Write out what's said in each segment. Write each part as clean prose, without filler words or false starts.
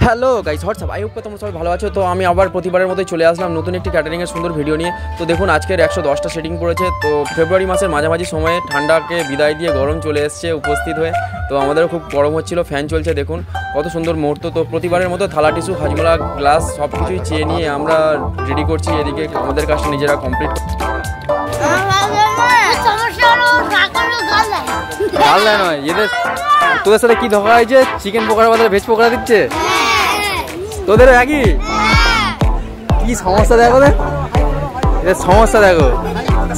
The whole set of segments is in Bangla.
Hello guys WhatsApp I hope তোমরা সবাই ভালো আছো। তো আমি আবার প্রতিবারের মতোই চলে আসলাম নতুন একটি ক্যাটারিংয়ের সুন্দর ভিডিও নিয়ে। তো দেখুন আজকের 110টা সেটিং পড়েছে। তো ফেব্রুয়ারি মাসের মাঝামাঝি সময়ে ঠান্ডাকে বিদায় দিয়ে গরম চলে এসছে উপস্থিত হয়ে। তো আমাদেরও খুব গরম হচ্ছিল, ফ্যান চলছে, দেখুন কত সুন্দর মুহূর্ত। তো প্রতিবারের মতো থালা টিস্যু হাজমোলা গ্লাস সব কিছুই চেয়ে নিয়ে আমরা রেডি করছি। এদিকে আমাদের কাজটা নিজেরা কমপ্লিট। নয় এদের তোদের সাথে কি ধোকা হয়েছে? চিকেন পকোড়া বদলে ভেজ পকোড়া দিচ্ছে তোদের একই। কি সমস্যা দেখো, এদের সমস্যা দেখো,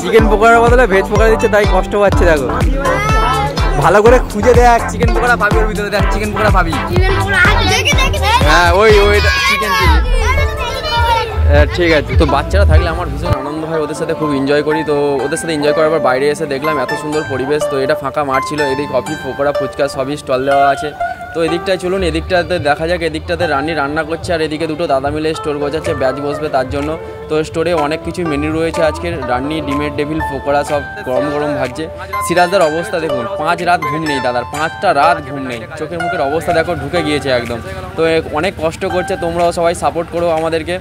চিকেন পকোড়ার বদলে ভেজ পকোড়া দিচ্ছে, তাই কষ্ট পাচ্ছে। দেখো ভালো করে খুঁজে দেখ, চিকেন পকোড়া পাবি ওর ভিতরে, দেখ চিকেন পকোড়া পাবি। হ্যাঁ ওই চিকেন চিলি, ঠিক আছে। তো বাচ্চারা থাকলে আমার ভীষণ আনন্দ হয়, ওদের সাথে খুব এনজয় করি। তো ওদের সাথে এনজয় করার পর বাইরে এসে দেখলাম এত সুন্দর পরিবেশ। তো এটা ফাঁকা মাঠ ছিল, এদিকে কফি পকোড়া ফুচকা সবই স্টল দেওয়া আছে। তো এদিকটায় চলুন, এদিকটাতে দেখা যাক। এদিকটাতে রান্না করছে আর এদিকে দুটো দাদা মিলে স্টোর গোছাচ্ছে, ব্যাচ বসবে তার জন্য। তো স্টোরে অনেক কিছু মেনু রয়েছে আজকের, রান্নি ডিমের ডেভিল পকোড়া সব গরম গরম ভাজছে। সিরাজদার অবস্থা দেখুন, 5 রাত ঘুম নেই দাদার, 5টা রাত ঘুম নেই, চোখের মুখের অবস্থা দেখো, ঢুকে গিয়েছে একদম। তো অনেক কষ্ট করছে, তোমরাও সবাই সাপোর্ট করো আমাদেরকে।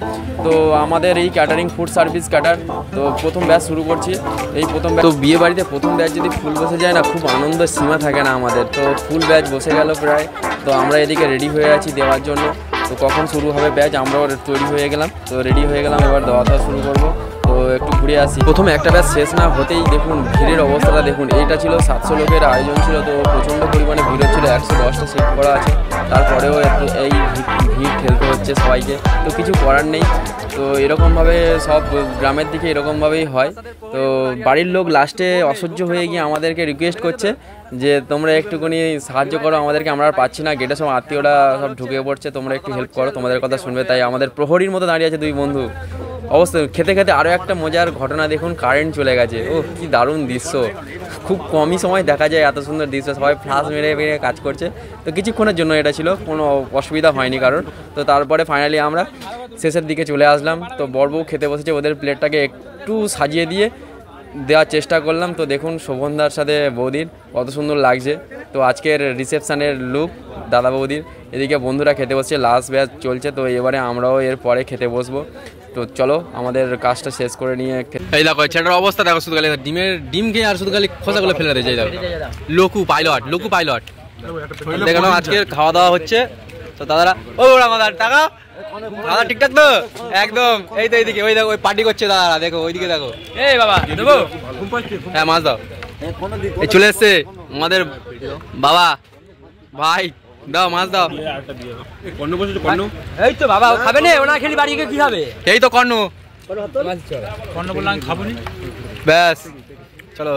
তো আমাদের এই ক্যাটারিং ফুড সার্ভিস ক্যাটার, তো প্রথম ব্যাচ শুরু করছি, এই প্রথম ব্যাচ। তো বিয়ে বাড়িতে প্রথম ব্যাচ যদি ফুল বসে যায় না, খুব আনন্দের সীমা থাকে না আমাদের। তো ফুল ব্যাচ বসে গেল প্রায়। তো আমরা এদিকে রেডি হয়ে আছি দেওয়ার জন্য। তো কখন শুরু হবে ব্যাচ, আমরাও তৈরি হয়ে গেলাম। তো রেডি হয়ে গেলাম, এবার দেওয়া শুরু করবো। তো একটু ঘুরে আসি। প্রথমে একটা ব্যাচ শেষ না হতেই দেখুন ভিড়ের অবস্থাটা দেখুন। এইটা ছিল 700 লোকের আয়োজন ছিল। তো প্রচণ্ড পরিমাণে ভিড় হচ্ছিলো, 110টা সিট করা আছে, তারপরেও এই ভিড় ঠেলতে হচ্ছে সবাইকে। তো কিছু করার নেই। তো এরকমভাবে সব গ্রামের দিকে এরকমভাবেই হয়। তো বাড়ির লোক লাস্টে অসহ্য হয়ে গিয়ে আমাদেরকে রিকোয়েস্ট করছে যে তোমরা একটুখানি সাহায্য করো আমাদেরকে, আমরা আর পাচ্ছি না, গেটে সব আত্মীয়রা সব ঢুকে পড়ছে, তোমরা একটু হেল্প করো, তোমাদের কথা শুনবে। তাই আমাদের প্রহরীর মতো দাঁড়িয়ে আছে দুই বন্ধু। অবস্থা খেতে খেতে আরও একটা মজার ঘটনা দেখুন, কারেন্ট চলে গেছে। ও কি দারুণ দৃশ্য, খুব কমই সময় দেখা যায় এত সুন্দর দৃশ্য। সবাই ফ্লাশ মেরে মেরে কাজ করছে। তো কিছুক্ষণের জন্য এটা ছিল, কোনো অসুবিধা হয়নি কারণ। তো তারপরে ফাইনালি আমরা শেষের দিকে চলে আসলাম। তো বড়বউ খেতে বসেছে, ওদের প্লেটটাকে একটু সাজিয়ে দিয়ে দেওয়ার চেষ্টা করলাম। তো দেখুন শোভনদার সাথে বৌদির কত সুন্দর লাগছে। তো আজকের রিসেপশানের লুক দাদা বৌদির। এদিকে বন্ধুরা খেতে বসছে, লাস্ট ব্যাচ চলছে। তো এবারে আমরাও এর পরে খেতে বসবো। তো চলো আমাদের কাজটা শেষ করে নিয়ে। এই দেখো ছেলেটার অবস্থা দেখো, শুধু খালি ডিম খেয়ে আর শুধু খালি খোসাগুলো ফেলে দিয়েছে। দেখো লোকু পাইলট দেখানো আজকের খাওয়া দাওয়া হচ্ছে। তো দাদারা ও আমাদের টাকা দাদা ঠিকঠাক তো একদম। এই তো এইদিকে ওই দেখো, ওই পার্টি করছে দাদারা, দেখো ওইদিকে দেখো। এই বাবা দেবো, হ্যাঁ মাছ দাও। এই চলে এসছে আমাদের বাবা, ভাই দাও মাছ দাও। এই তো বাবা খাবে না, ওনা খেলি বাড়ি গিয়ে কি খাবে? এই তো কর্ণ বললাম খাবো নি, ব্যাস চলো।